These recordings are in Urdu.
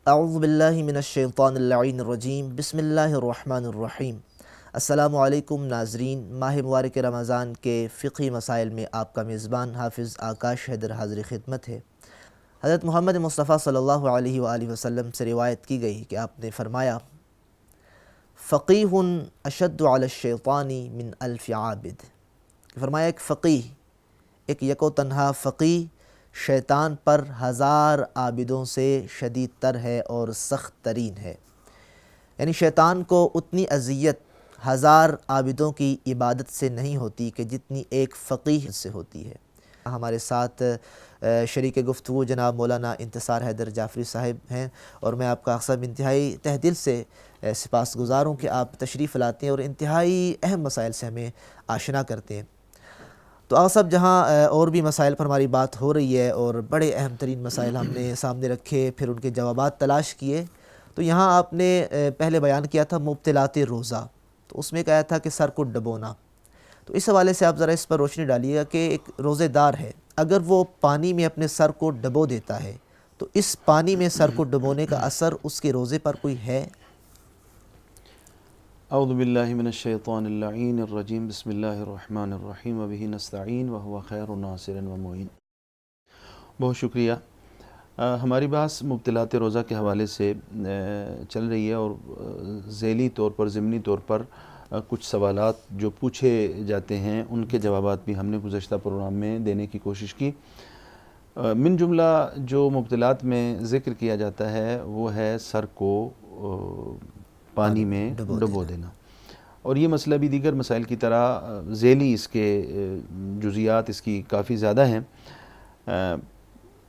اعوذ باللہ من الشیطان اللعین الرجیم بسم اللہ الرحمن الرحیم۔ السلام علیکم ناظرین، ماہ مبارک رمضان کے فقہی مسائل میں آپ کا میزبان حافظ آکاش حیدر حاضر خدمت ہے۔ حضرت محمد مصطفیٰ صلی اللہ علیہ وآلہ وسلم سے روایت کی گئی کہ آپ نے فرمایا فقیہ اشد علی الشیطان من الف عابد، فرمایا ایک فقیہ، ایک یکو تنہا فقیہ شیطان پر 1000 عابدوں سے شدید تر ہے اور سخت ترین ہے۔ یعنی شیطان کو اتنی اذیت 1000 عابدوں کی عبادت سے نہیں ہوتی کہ جتنی ایک فقیہ سے ہوتی ہے۔ ہمارے ساتھ شریک گفتگو جناب مولانا انتصار حیدر جعفری صاحب ہیں، اور میں آپ کا اقسام انتہائی تہ دل سے سپاسگزار ہوں کہ آپ تشریف لاتے ہیں اور انتہائی اہم مسائل سے ہمیں آشنا کرتے ہیں۔ تو آج صاحب، جہاں اور بھی مسائل پر ہماری بات ہو رہی ہے اور بڑے اہم ترین مسائل ہم نے سامنے رکھے، پھر ان کے جوابات تلاش کیے، تو یہاں آپ نے پہلے بیان کیا تھا مبتلات روزہ، تو اس میں کہا تھا کہ سر کو ڈبونا۔ تو اس حوالے سے آپ ذرا اس پر روشنی ڈالیے گا کہ ایک روزے دار ہے، اگر وہ پانی میں اپنے سر کو ڈبو دیتا ہے تو اس پانی میں سر کو ڈبونے کا اثر اس کے روزے پر کوئی ہے؟ اعوذ باللہ من الشیطان اللعین الرجیم بسم اللہ الرحمن الرحیم وبہ نستعین وہو خیر ناصر و معین۔ بہت شکریہ۔ ہماری بحث مبتلات روزہ کے حوالے سے چل رہی ہے، اور ذیلی طور پر ضمنی طور پر کچھ سوالات جو پوچھے جاتے ہیں ان کے جوابات بھی ہم نے گزشتہ پروگرام میں دینے کی کوشش کی۔ من جملہ جو مبتلات میں ذکر کیا جاتا ہے وہ ہے سر کو پانی میں ڈبو دینا، اور یہ مسئلہ بھی دیگر مسائل کی طرح ذیلی اس کے جزیات اس کی کافی زیادہ ہیں۔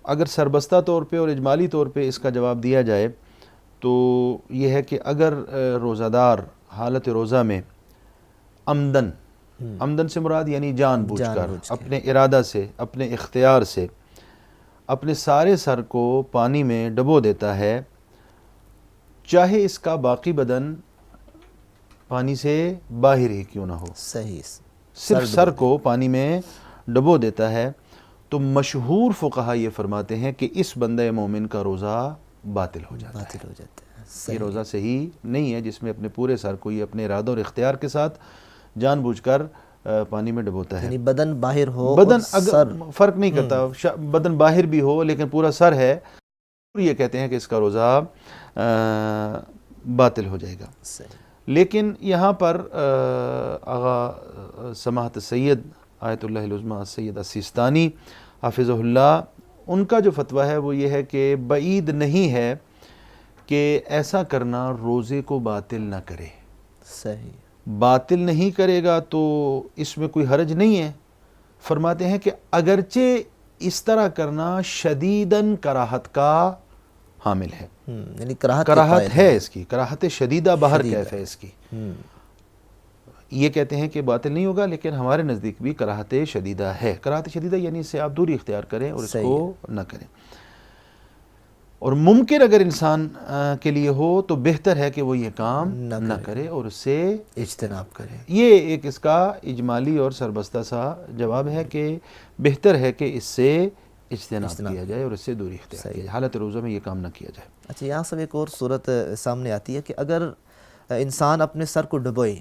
اگر سربستہ طور پہ اور اجمالی طور پہ اس کا جواب دیا جائے تو یہ ہے کہ اگر روزہ دار حالت روزہ میں عمدن سے مراد یعنی جان بوجھ کر اپنے ارادہ سے، اپنے اختیار سے اپنے سارے سر کو پانی میں ڈبو دیتا ہے، چاہے اس کا باقی بدن پانی سے باہر ہی کیوں نہ ہو، صرف سر کو پانی میں ڈبو دیتا ہے، تو مشہور فقہا یہ فرماتے ہیں کہ اس بندہ مومن کا روزہ باطل ہو جاتا ہے۔ یہ روزہ صحیح نہیں ہے جس میں اپنے پورے سر کو یہ اپنے ارادہ اور اختیار کے ساتھ جان بوجھ کر پانی میں ڈبوتا ہے۔ یعنی بدن باہر ہو، بدن اگر فرق نہیں کرتا، بدن باہر بھی ہو لیکن پورا سر ہے، یہ کہتے ہیں کہ اس کا روزہ باطل ہو جائے گا۔ لیکن یہاں پر آغا سماحت سید آیت اللہ العظمیٰ سید السیستانی حافظہ اللہ، ان کا جو فتویٰ ہے وہ یہ ہے کہ بعید نہیں ہے کہ ایسا کرنا روزے کو باطل نہ کرے۔ باطل نہیں کرے گا تو اس میں کوئی حرج نہیں ہے۔ فرماتے ہیں کہ اگرچہ اس طرح کرنا شدیداً کراہت کا حامل ہے، یعنی کراہت ہے، اس کی کراہت شدیدہ باہر کیف ہے اس کی۔ یہ کہتے ہیں کہ باطل نہیں ہوگا، لیکن ہمارے نزدیک بھی کراہت شدیدہ ہے۔ کراہت شدیدہ یعنی اس سے آپ دوری اختیار کریں اور اس کو نہ کریں، اور ممکن اگر انسان کے لیے ہو تو بہتر ہے کہ وہ یہ کام نہ کرے اور اس سے اجتناب کرے۔ یہ ایک اس کا اجمالی اور سربستہ سا جواب ہے کہ بہتر ہے کہ اس سے اجتناب کیا جائے اور اس سے دوری اختیار کیا جائے، حالت روزہ میں یہ کام نہ کیا جائے۔ اچھا، یہاں سے ایک اور صورت سامنے آتی ہے کہ اگر انسان اپنے سر کو ڈبوئے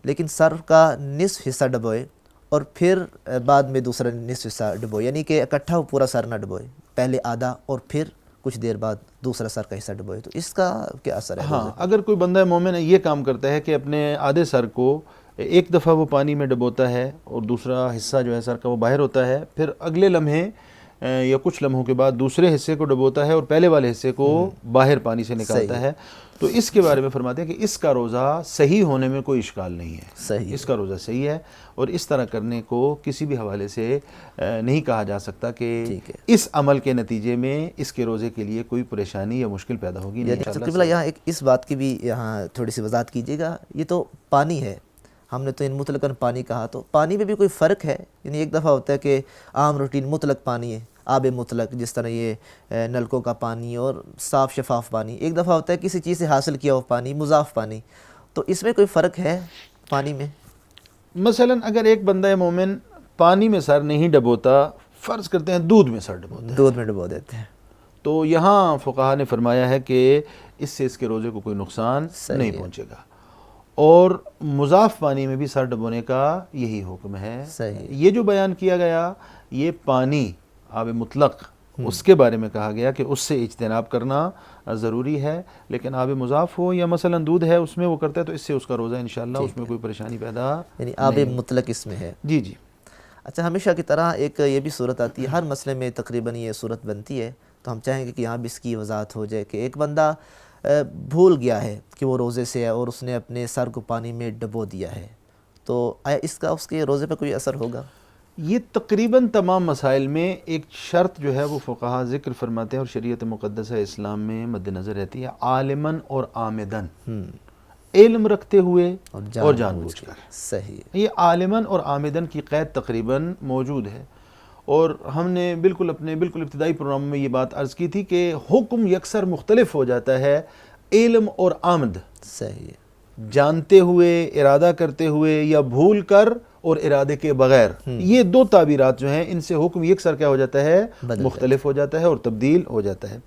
لیکن سر کا نصف حصہ ڈبوئے اور پھر بعد میں دوسرا نصف حصہ ڈبوئے، یعنی کہ اکٹھا پورا سر نہ ڈبوئے، پہلے آدھا اور پھر کچھ دیر بعد دوسرا سر کا حصہ ڈبوئے، تو اس کا کیا اثر ہے؟ ہاں، اگر کوئی بندہ مومن یہ کام کرتا ہے کہ اپنے آدھے سر کو ایک دفعہ وہ پانی میں ڈبوتا ہے اور دوسرا حصہ جو ہے سر کا وہ باہر ہوتا ہے، پھر اگلے لمحے یا کچھ لمحوں کے بعد دوسرے حصے کو ڈبوتا ہے اور پہلے والے حصے کو باہر پانی سے نکالتا ہے، تو اس کے بارے میں فرماتے ہیں کہ اس کا روزہ صحیح ہونے میں کوئی اشکال نہیں ہے، اس کا روزہ صحیح ہے، اور اس طرح کرنے کو کسی بھی حوالے سے نہیں کہا جا سکتا کہ اس عمل کے نتیجے میں اس کے روزے کے لیے کوئی پریشانی یا مشکل پیدا ہوگی۔ تقریباً یہاں اس بات کی بھی یہاں تھوڑی سی وضاحت کیجیے گا، یہ تو پانی ہے، ہم نے تو ان مطلقاً پانی کہا، تو پانی میں بھی کوئی فرق ہے؟ یعنی ایک دفعہ ہوتا ہے کہ عام روٹین مطلق پانی ہے، آب مطلق، جس طرح یہ نلکوں کا پانی اور صاف شفاف پانی، ایک دفعہ ہوتا ہے کسی چیز سے حاصل کیا ہوا پانی، مضاف پانی، تو اس میں کوئی فرق ہے پانی میں؟ مثلا اگر ایک بندہ مومن پانی میں سر نہیں ڈبوتا، فرض کرتے ہیں دودھ میں سر ڈبوتا ہے، دودھ میں ڈبو دیتے ہیں، تو یہاں فقہا نے فرمایا ہے کہ اس سے اس کے روزے کو کوئی نقصان نہیں پہنچے گا، اور مضاف پانی میں بھی سر ڈبونے کا یہی حکم ہے۔ یہ جو بیان کیا گیا یہ پانی آب مطلق اس کے بارے میں کہا گیا کہ اس سے اجتناب کرنا ضروری ہے، لیکن آب مضاف ہو یا مثلا دودھ ہے اس میں وہ کرتا ہے تو اس سے اس کا روزہ انشاءاللہ اس میں کوئی پریشانی پیدا، یعنی آب مطلق اس میں ہے۔ جی جی۔ اچھا، ہمیشہ کی طرح ایک یہ بھی صورت آتی ہے، ہر مسئلے میں تقریباً یہ صورت بنتی ہے، تو ہم چاہیں گے کہ یہاں بھی اس کی وضاحت ہو جائے کہ ایک بندہ بھول گیا ہے کہ وہ روزے سے ہے اور اس نے اپنے سر کو پانی میں ڈبو دیا ہے، تو آیا اس کا اس کے روزے پہ کوئی اثر ہوگا؟ یہ تقریباً تمام مسائل میں ایک شرط جو ہے وہ فقہا ذکر فرماتے ہیں اور شریعت مقدسہ اسلام میں مد نظر رہتی ہے، عالماً اور عامداً، علم رکھتے ہوئے اور جان بوجھ کر۔ صحیح، یہ عالماً اور عامداً کی قید تقریباً موجود ہے، اور ہم نے بالکل ابتدائی پروگرام میں یہ بات عرض کی تھی کہ حکم یکسر مختلف ہو جاتا ہے، علم اور عمد، صحیح، جانتے ہوئے، ارادہ کرتے ہوئے، یا بھول کر اور ارادے کے بغیر، یہ دو تعبیرات جو ہیں ان سے حکم یکسر کیا ہو جاتا ہے، مختلف ہو جاتا ہے اور تبدیل ہو جاتا ہے۔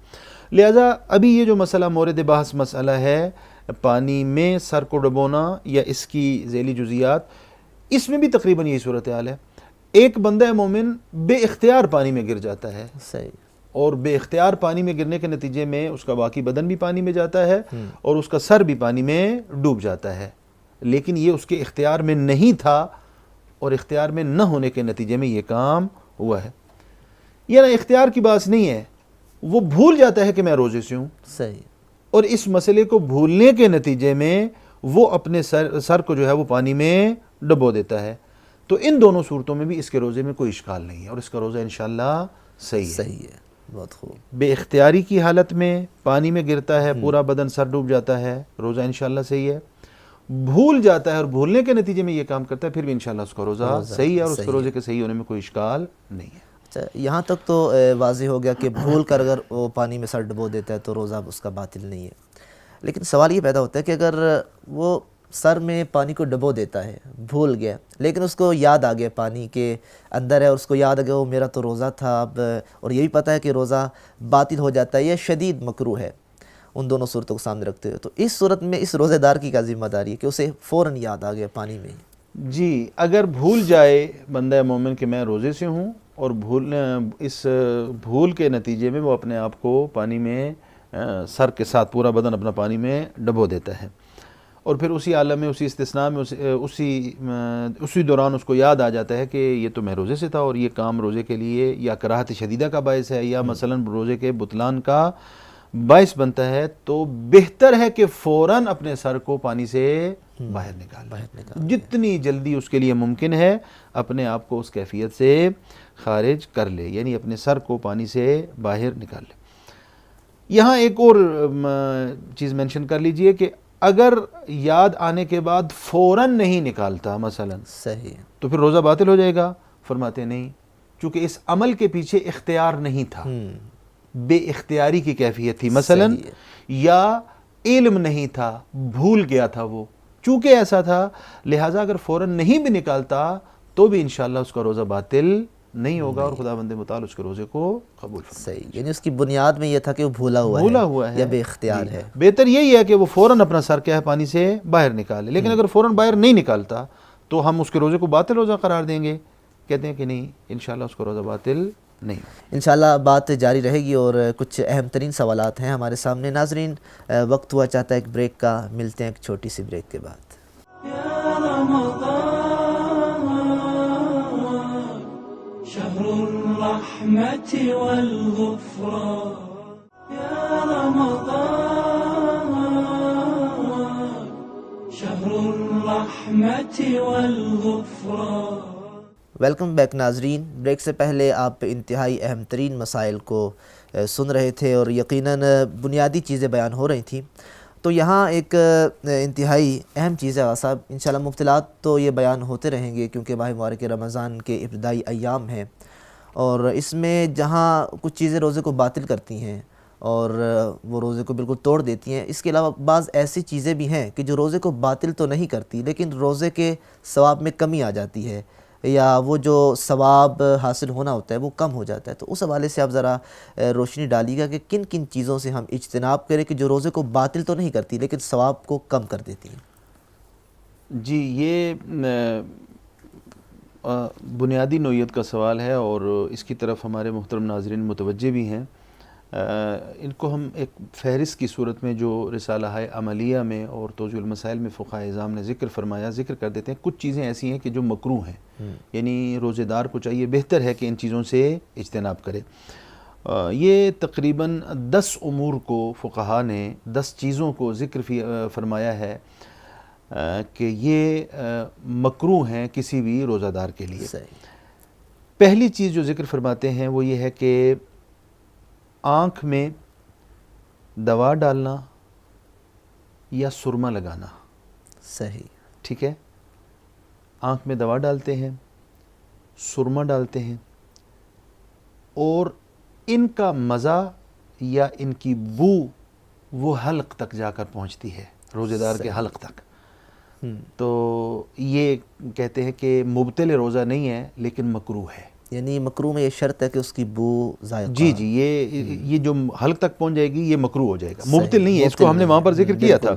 لہذا ابھی یہ جو مسئلہ مورد بحث مسئلہ ہے پانی میں سر کو ڈبونا یا اس کی ذیلی جزیات، اس میں بھی تقریباً یہی صورتحال ہے۔ ایک بندہ مومن بے اختیار پانی میں گر جاتا ہے، صحیح، اور بے اختیار پانی میں گرنے کے نتیجے میں اس کا باقی بدن بھی پانی میں جاتا ہے اور اس کا سر بھی پانی میں ڈوب جاتا ہے، لیکن یہ اس کے اختیار میں نہیں تھا اور اختیار میں نہ ہونے کے نتیجے میں یہ کام ہوا ہے۔ یہ نہ اختیار کی بات نہیں ہے، وہ بھول جاتا ہے کہ میں روزے سے ہوں، صحیح، اور اس مسئلے کو بھولنے کے نتیجے میں وہ اپنے سر کو جو ہے وہ پانی میں ڈبو دیتا ہے، تو ان دونوں صورتوں میں بھی اس کے روزے میں کوئی اشکال نہیں ہے اور اس کا روزہ انشاءاللہ صحیح ہے۔ بہت خوب۔ بے اختیاری کی حالت میں پانی میں گرتا ہے، پورا بدن سر ڈوب جاتا ہے، روزہ انشاءاللہ صحیح ہے۔ بھول جاتا ہے اور بھولنے کے نتیجے میں یہ کام کرتا ہے، پھر بھی انشاءاللہ اس کا روزہ صحیح ہے اور اس کے روزے کے صحیح ہونے میں کوئی اشکال نہیں ہے۔ اچھا، یہاں تک تو واضح ہو گیا کہ بھول کر اگر وہ پانی میں سر ڈبو دیتا ہے تو روزہ اس کا باطل نہیں ہے، لیکن سوال یہ پیدا ہوتا ہے کہ اگر وہ سر میں پانی کو ڈبو دیتا ہے، بھول گیا، لیکن اس کو یاد آ گیا پانی کے اندر ہے اور اس کو یاد آ گیا وہ میرا تو روزہ تھا اب، اور یہ بھی پتہ ہے کہ روزہ باطل ہو جاتا ہے یا شدید مکروہ ہے، ان دونوں صورتوں کو سامنے رکھتے ہوئے، تو اس صورت میں اس روزے دار کی کیا ذمہ داری ہے کہ اسے فوراً یاد آ گیا پانی میں؟ جی، اگر بھول جائے بندہ مومن کہ میں روزے سے ہوں اور اس بھول کے نتیجے میں وہ اپنے آپ کو پانی میں سر کے ساتھ پورا بدن اپنا پانی میں ڈبو دیتا ہے، اور پھر اسی عالم میں، اسی استثناء میں، اسی دوران اس کو یاد آ جاتا ہے کہ یہ تو میں روزے سے تھا اور یہ کام روزے کے لیے یا کراہت شدیدہ کا باعث ہے یا مثلاً روزے کے بطلان کا باعث بنتا ہے، تو بہتر ہے کہ فوراً اپنے سر کو پانی سے باہر نکال، جتنی جلدی اس کے لیے ممکن ہے اپنے آپ کو اس کیفیت سے خارج کر لے، یعنی اپنے سر کو پانی سے باہر نکال لے۔ یہاں ایک اور چیز مینشن کر لیجئے کہ اگر یاد آنے کے بعد فوراً نہیں نکالتا مثلا، صحیح، تو پھر روزہ باطل ہو جائے گا؟ فرماتے نہیں، چونکہ اس عمل کے پیچھے اختیار نہیں تھا، بے اختیاری کی کیفیت تھی مثلا، یا علم نہیں تھا، بھول گیا تھا وہ، چونکہ ایسا تھا لہٰذا اگر فوراً نہیں بھی نکالتا تو بھی انشاءاللہ اس کا روزہ باطل نہیں ہوگا اور خداوند متعال اس کے روزے کو قبول فرمائے۔ صحیح، یعنی اس کی بنیاد میں یہ تھا کہ وہ بھولا ہوا ہے یا بے اختیار ہے۔ بہتر یہی ہے کہ وہ فوراً اپنا سر کیا ہے پانی سے باہر نکالے، لیکن اگر فوراً باہر نہیں نکالتا تو ہم اس کے روزے کو باطل روزہ قرار دیں گے؟ کہتے ہیں کہ نہیں، انشاءاللہ اس کا روزہ باطل نہیں۔ انشاءاللہ بات جاری رہے گی اور کچھ اہم ترین سوالات ہیں ہمارے سامنے۔ ناظرین، وقت ہوا چاہتا ہے ایک بریک کا، ملتے ہیں ایک چھوٹی سی بریک کے بعد۔ شهر الرحمة والغفران يا رمضان، شهر الرحمة والغفران۔ ویلکم بیک ناظرین، بریک سے پہلے آپ انتہائی اہم ترین مسائل کو سن رہے تھے اور یقیناً بنیادی چیزیں بیان ہو رہی تھیں، تو یہاں ایک انتہائی اہم چیز ہے صاحب، انشاءاللہ مبتلات تو یہ بیان ہوتے رہیں گے کیونکہ ماہ مبارک رمضان کے ابتدائی ایام ہیں، اور اس میں جہاں کچھ چیزیں روزے کو باطل کرتی ہیں اور وہ روزے کو بالکل توڑ دیتی ہیں، اس کے علاوہ بعض ایسی چیزیں بھی ہیں کہ جو روزے کو باطل تو نہیں کرتی لیکن روزے کے ثواب میں کمی آ جاتی ہے، یا وہ جو ثواب حاصل ہونا ہوتا ہے وہ کم ہو جاتا ہے. تو اس حوالے سے آپ ذرا روشنی ڈالیے گا کہ کن کن چیزوں سے ہم اجتناب کریں کہ جو روزے کو باطل تو نہیں کرتی لیکن ثواب کو کم کر دیتی ہیں. جی، یہ بنیادی نوعیت کا سوال ہے اور اس کی طرف ہمارے محترم ناظرین متوجہ بھی ہیں. ان کو ہم ایک فہرست کی صورت میں جو رسالہ عملیہ میں اور توضیح المسائل میں فقہائے اعظام نے ذکر کر دیتے ہیں. کچھ چیزیں ایسی ہیں کہ جو مکروہ ہیں، یعنی روزے دار کو چاہیے، بہتر ہے کہ ان چیزوں سے اجتناب کرے. یہ تقریباً 10 امور کو فقہا نے 10 چیزوں کو ذکر فرمایا ہے کہ یہ مکروہ ہیں کسی بھی روزہ دار کے لیے. پہلی چیز جو ذکر فرماتے ہیں وہ یہ ہے کہ آنکھ میں دوا ڈالنا یا سرما لگانا. صحیح. ٹھیک ہے، آنکھ میں دوا ڈالتے ہیں، سرما ڈالتے ہیں، اور ان کا مزہ یا ان کی بو وہ حلق تک جا کر پہنچتی ہے، روزے دار کے حلق تک. تو یہ کہتے ہیں کہ مبطل روزہ نہیں ہے لیکن مکروہ ہے. یعنی مکروہ میں یہ شرط ہے کہ اس کی بو ذائقہ. جی، یہ جو حلق تک پہنچ جائے گی یہ مکروہ ہو جائے گا. مبطل نہیں ہے، اس کو ہم نے وہاں پر ذکر کیا تھا،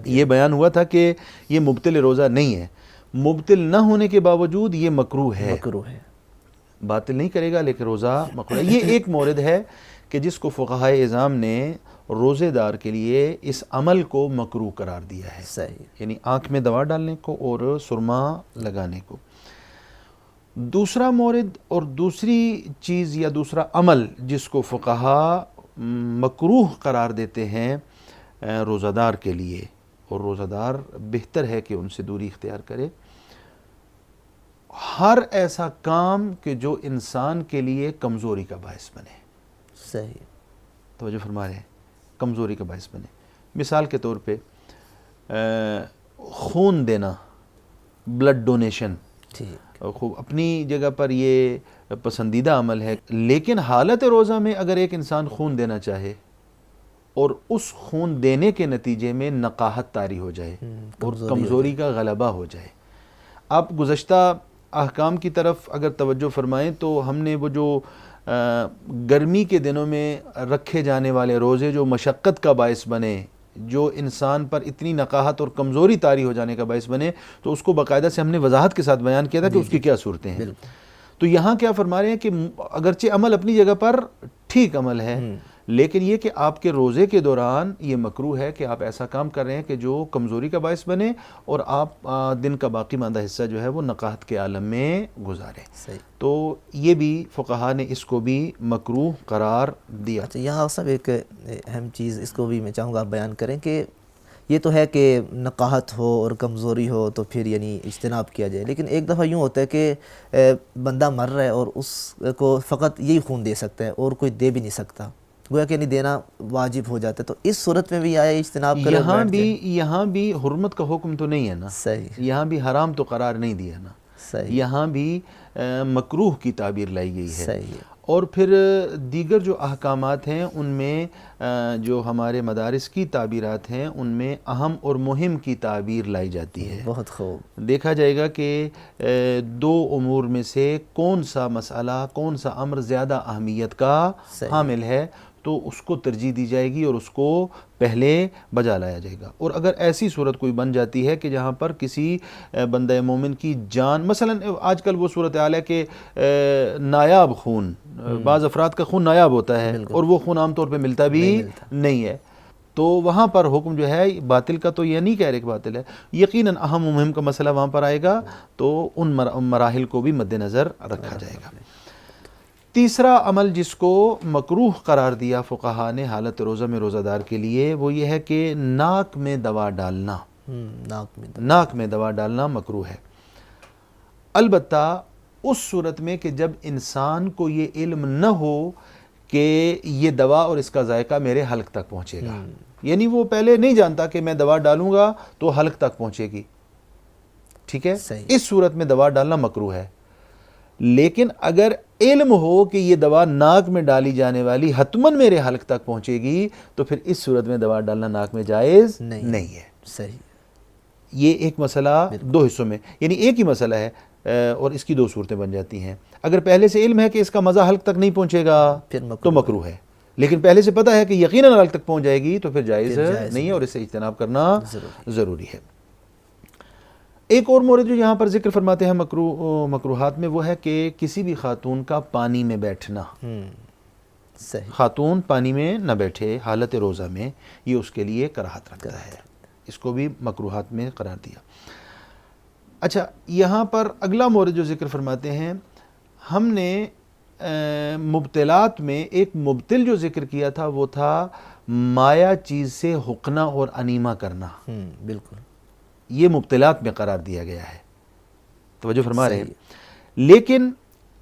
یہ بیان ہوا تھا کہ یہ مبطل روزہ نہیں ہے. مبطل نہ ہونے کے باوجود یہ مکروہ ہے. باطل نہیں کرے گا لیکن روزہ مکروہ ہے. یہ ایک مورد ہے کہ جس کو فقہائے اعظام نے روزے دار کے لیے اس عمل کو مکروہ قرار دیا ہے. صحیح. یعنی آنکھ میں دوا ڈالنے کو اور سرما لگانے کو. دوسرا مورد اور دوسری چیز یا دوسرا عمل جس کو فقہا مکروہ قرار دیتے ہیں روزہ دار کے لیے، اور روزہ دار بہتر ہے کہ ان سے دوری اختیار کرے، ہر ایسا کام کہ جو انسان کے لیے کمزوری کا باعث بنے. صحیح. توجہ فرما رہے ہیں، کمزوری کا باعث بنے. مثال کے طور پہ خون دینا، بلڈ ڈونیشن، خوب اپنی جگہ پر یہ پسندیدہ عمل ہے، لیکن حالت روزہ میں اگر ایک انسان خون دینا چاہے اور اس خون دینے کے نتیجے میں نقاہت طاری ہو جائے اور کمزوری کا غلبہ ہو جائے. آپ گزشتہ احکام کی طرف اگر توجہ فرمائیں تو ہم نے وہ جو گرمی کے دنوں میں رکھے جانے والے روزے جو مشقت کا باعث بنے، جو انسان پر اتنی نقاہت اور کمزوری طاری ہو جانے کا باعث بنے، تو اس کو باقاعدہ سے ہم نے وضاحت کے ساتھ بیان کیا تھا کہ اس کی کیا صورتیں ہیں. تو یہاں کیا فرما رہے ہیں کہ اگرچہ عمل اپنی جگہ پر ٹھیک عمل ہے، لیکن یہ کہ آپ کے روزے کے دوران یہ مکروہ ہے کہ آپ ایسا کام کر رہے ہیں کہ جو کمزوری کا باعث بنے اور آپ دن کا باقی ماندہ حصہ جو ہے وہ نقاہت کے عالم میں گزاریں. تو یہ بھی فقہا نے اس کو بھی مکروہ قرار دیا. اچھا، یہاں صاحب ایک اہم چیز اس کو بھی میں چاہوں گا آپ بیان کریں کہ یہ تو ہے کہ نقاہت ہو اور کمزوری ہو تو پھر یعنی اجتناب کیا جائے، لیکن ایک دفعہ یوں ہوتا ہے کہ بندہ مر رہا ہے اور اس کو فقط یہی خون دے سکتا ہے اور کوئی دے بھی نہیں سکتا، گویا کہ نہیں دینا واجب ہو جاتا ہے. تو اس صورت میں بھی آیا اجتناب کرے؟ یہاں بھی حرمت کا حکم تو نہیں ہے نا. صحیح. یہاں بھی حرام تو قرار نہیں دیا نا. صحیح. یہاں بھی مکروہ کی تعبیر لائی گئی ہے. صحیح. اور پھر دیگر جو احکامات ہیں ان میں جو ہمارے مدارس کی تعبیرات ہیں ان میں اہم اور مہم کی تعبیر لائی جاتی ہے. بہت خوب. دیکھا جائے گا کہ 2 امور میں سے کون سا مسئلہ، کون سا امر زیادہ اہمیت کا حامل ہے تو اس کو ترجیح دی جائے گی اور اس کو پہلے بجا لایا جائے گا. اور اگر ایسی صورت کوئی بن جاتی ہے کہ جہاں پر کسی بندہ مومن کی جان، مثلا آج کل وہ صورتحال ہے کہ نایاب خون، بعض افراد کا خون نایاب ہوتا ہے اور وہ خون عام طور پہ ملتا بھی نہیں ہے، تو وہاں پر حکم جو ہے باطل کا تو یہ نہیں کہہ رہے کہ باطل ہے، یقیناً اہم و مہم کا مسئلہ وہاں پر آئے گا تو ان مراحل کو بھی مد نظر رکھا جائے گا. تیسرا عمل جس کو مکروہ قرار دیا فقہا نے حالت روزہ میں روزہ دار کے لیے وہ یہ ہے کہ ناک میں دوا ڈالنا. ناک میں دوا ڈالنا مکروہ ہے، البتہ اس صورت میں کہ جب انسان کو یہ علم نہ ہو کہ یہ دوا اور اس کا ذائقہ میرے حلق تک پہنچے گا. یعنی وہ پہلے نہیں جانتا کہ میں دوا ڈالوں گا تو حلق تک پہنچے گی. ٹھیک ہے، اس صورت میں دوا ڈالنا مکروہ ہے. لیکن اگر علم ہو کہ یہ دوا ناک میں ڈالی جانے والی حتماً میرے حلق تک پہنچے گی تو پھر اس صورت میں دوا ڈالنا ناک میں جائز نہیں ہے. صحیح. یہ ایک مسئلہ 2 حصوں میں، یعنی ایک ہی مسئلہ ہے، اور اس کی دو صورتیں بن جاتی ہیں. اگر پہلے سے علم ہے کہ اس کا مزہ حلق تک نہیں پہنچے گا تو مکروہ ہے، لیکن پہلے سے پتہ ہے کہ یقیناً حلق تک پہنچ جائے گی تو پھر جائز نہیں ہے اور اس سے اجتناب کرنا ضروری ہے. ایک اور مورد جو یہاں پر ذکر فرماتے ہیں مکروہات میں وہ ہے کہ کسی بھی خاتون کا پانی میں بیٹھنا. خاتون پانی میں نہ بیٹھے حالت روزہ میں، یہ اس کے لیے کراہت رکھتا ہے، اس کو بھی مکروہات میں قرار دیا. اچھا، یہاں پر اگلا مورد جو ذکر فرماتے ہیں، ہم نے مبتلات میں ایک مبتل جو ذکر کیا تھا وہ تھا مایا چیز سے حقنا اور انیما کرنا. بالکل یہ مبتلات میں قرار دیا گیا ہے، توجہ فرما رہے ہیں. لیکن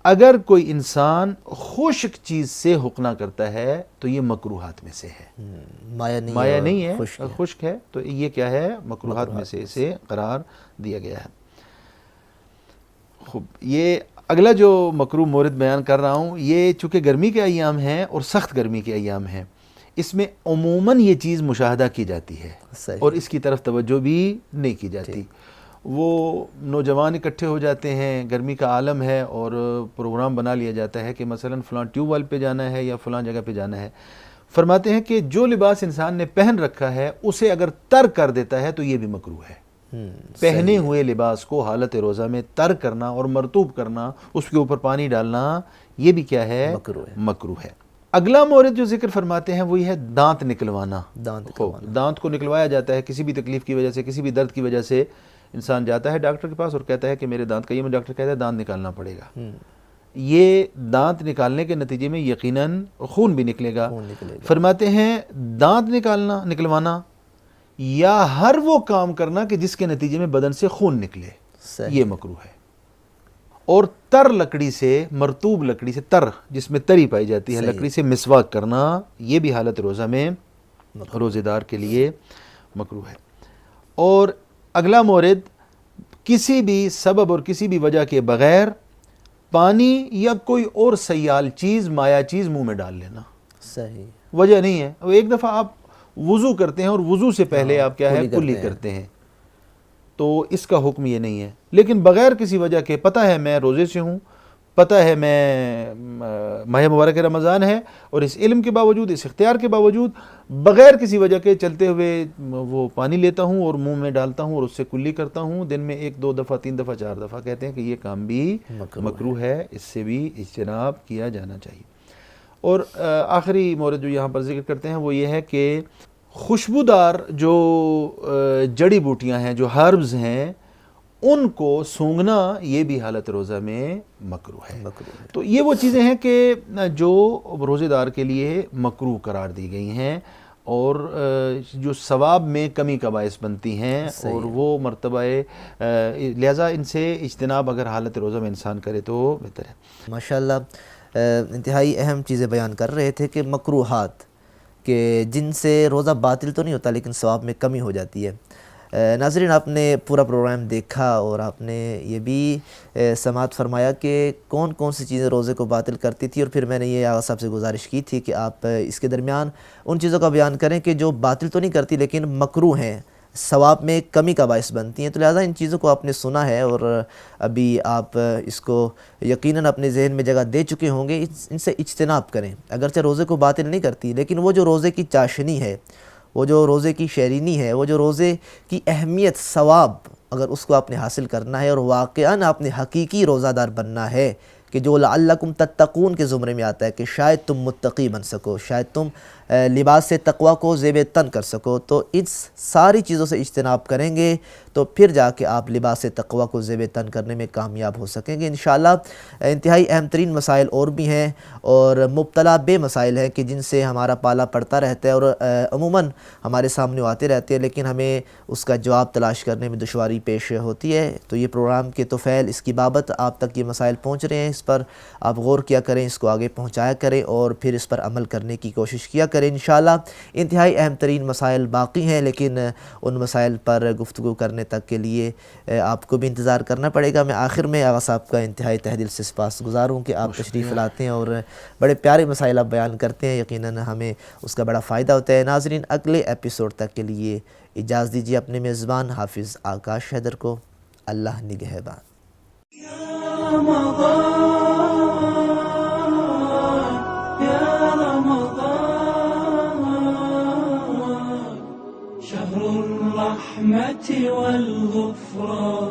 اگر کوئی انسان خشک چیز سے حقنا کرتا ہے تو یہ مکروہات میں سے ہے. مایا نہیں ہے، خشک ہے، تو یہ کیا ہے؟ مکروہات میں سے اسے قرار دیا گیا ہے. خوب، یہ اگلا جو مکروہ مورد بیان کر رہا ہوں، یہ چونکہ گرمی کے ایام ہیں اور سخت گرمی کے ایام ہیں، اس میں عموماً یہ چیز مشاہدہ کی جاتی ہے اور اس کی طرف توجہ بھی نہیں کی جاتی. وہ نوجوان اکٹھے ہو جاتے ہیں، گرمی کا عالم ہے اور پروگرام بنا لیا جاتا ہے کہ مثلا فلاں ٹیوب ویل پہ جانا ہے یا فلاں جگہ پہ جانا ہے. فرماتے ہیں کہ جو لباس انسان نے پہن رکھا ہے اسے اگر ترک کر دیتا ہے تو یہ بھی مکروہ ہے. پہنے ہوئے لباس کو حالت روزہ میں ترک کرنا اور مرطوب کرنا، اس کے اوپر پانی ڈالنا، یہ بھی کیا ہے؟ مکروہ ہے. اگلا مورد جو ذکر فرماتے ہیں وہ یہ ہے دانت نکلوانا. دانت کو نکلوایا جاتا ہے کسی بھی تکلیف کی وجہ سے، کسی بھی درد کی وجہ سے انسان جاتا ہے ڈاکٹر کے پاس اور کہتا ہے کہ میرے دانت کا یہ، ڈاکٹر کہتا ہے دانت نکالنا پڑے گا. یہ دانت نکالنے کے نتیجے میں یقیناً خون بھی نکلے گا. فرماتے ہیں دانت نکلوانا یا ہر وہ کام کرنا کہ جس کے نتیجے میں بدن سے خون نکلے، یہ مکروہ ہے. اور تر لکڑی سے، مرطوب لکڑی سے، تر جس میں تری پائی جاتی ہے، لکڑی سے مسواک کرنا، یہ بھی حالت روزہ میں روزے دار کے لیے مکروہ ہے. اور اگلا مورد، کسی بھی سبب اور کسی بھی وجہ کے بغیر پانی یا کوئی اور سیال چیز، مایا چیز منہ میں ڈال لینا. صحیح، وجہ نہیں ہے. ایک دفعہ آپ وضو کرتے ہیں اور وضو سے پہلے آپ کیا ہے؟ کلی کرتے ہیں، تو اس کا حکم یہ نہیں ہے. لیکن بغیر کسی وجہ کے، پتہ ہے میں روزے سے ہوں، پتہ ہے میں ماہ مبارک رمضان ہے، اور اس علم کے باوجود، اس اختیار کے باوجود بغیر کسی وجہ کے چلتے ہوئے وہ پانی لیتا ہوں اور منہ میں ڈالتا ہوں اور اس سے کلی کرتا ہوں، دن میں 1 2 دفعہ 3 دفعہ 4 دفعہ، کہتے ہیں کہ یہ کام بھی مکروہ ہے، اس سے بھی اجتناب کیا جانا چاہیے. اور آخری مورد جو یہاں پر ذکر کرتے ہیں وہ یہ ہے کہ خوشبودار جو جڑی بوٹیاں ہیں، جو ہربز ہیں، ان کو سونگھنا، یہ بھی حالت روزہ میں مکروہ ہے. تو یہ وہ چیزیں ہیں کہ جو روزے دار کے لیے مکروہ قرار دی گئی ہیں اور جو ثواب میں کمی کا باعث بنتی ہیں، اور وہ مرتبہ لہذا ان سے اجتناب اگر حالت روزہ میں انسان کرے تو بہتر ہے. ماشاءاللہ، انتہائی اہم چیزیں بیان کر رہے تھے کہ مکروہات کہ جن سے روزہ باطل تو نہیں ہوتا لیکن ثواب میں کمی ہو جاتی ہے. ناظرین، آپ نے پورا پروگرام دیکھا اور آپ نے یہ بھی سماعت فرمایا کہ کون کون سی چیزیں روزے کو باطل کرتی تھی، اور پھر میں نے یہ آغا صاحب سے گزارش کی تھی کہ آپ اس کے درمیان ان چیزوں کا بیان کریں کہ جو باطل تو نہیں کرتی لیکن مکروہ ہیں، ثواب میں کمی کا باعث بنتی ہیں. تو لہٰذا ان چیزوں کو آپ نے سنا ہے اور ابھی آپ اس کو یقیناً اپنے ذہن میں جگہ دے چکے ہوں گے. ان سے اجتناب کریں. اگرچہ روزے کو باطل نہیں کرتی لیکن وہ جو روزے کی چاشنی ہے، وہ جو روزے کی شیرینی ہے، وہ جو روزے کی اہمیت، ثواب، اگر اس کو آپ نے حاصل کرنا ہے اور واقعاً آپ نے حقیقی روزہ دار بننا ہے کہ جو لعلکم تتقون کے زمرے میں آتا ہے کہ شاید تم متقی بن سکو، شاید تم لباس سے تقوی کو زیب تن کر سکو، تو اس ساری چیزوں سے اجتناب کریں گے تو پھر جا کے آپ لباس سے تقوی کو زیب تن کرنے میں کامیاب ہو سکیں گے انشاءاللہ. انتہائی اہم ترین مسائل اور بھی ہیں اور مبتلا بے مسائل ہیں کہ جن سے ہمارا پالا پڑتا رہتا ہے اور عموماً ہمارے سامنے آتے رہتے ہیں لیکن ہمیں اس کا جواب تلاش کرنے میں دشواری پیش ہوتی ہے. تو یہ پروگرام کے توفیل اس کی بابت آپ تک یہ مسائل پہنچ رہے ہیں، اس پر آپ غور کیا کریں، اس کو آگے پہنچایا کریں اور پھر اس پر عمل کرنے کی کوشش کیا کریں انشاءاللہ. انتہائی اہم ترین مسائل باقی ہیں لیکن ان مسائل پر گفتگو کرنے تک کے لیے آپ کو بھی انتظار کرنا پڑے گا. میں آخر میں آغا صاحب کا انتہائی تہ دل سے سپاس گزار ہوں کہ آپ تشریف لاتے ہیں اور بڑے پیارے مسائل آپ بیان کرتے ہیں. یقیناً ہمیں اس کا بڑا فائدہ ہوتا ہے. ناظرین، اگلے ایپیسوڈ تک کے لیے اجازت دیجیے اپنے میزبان حافظ آکاش حیدر کو. اللہ نگہبان. رمضان يا رمضان شهر الرحمة والغفران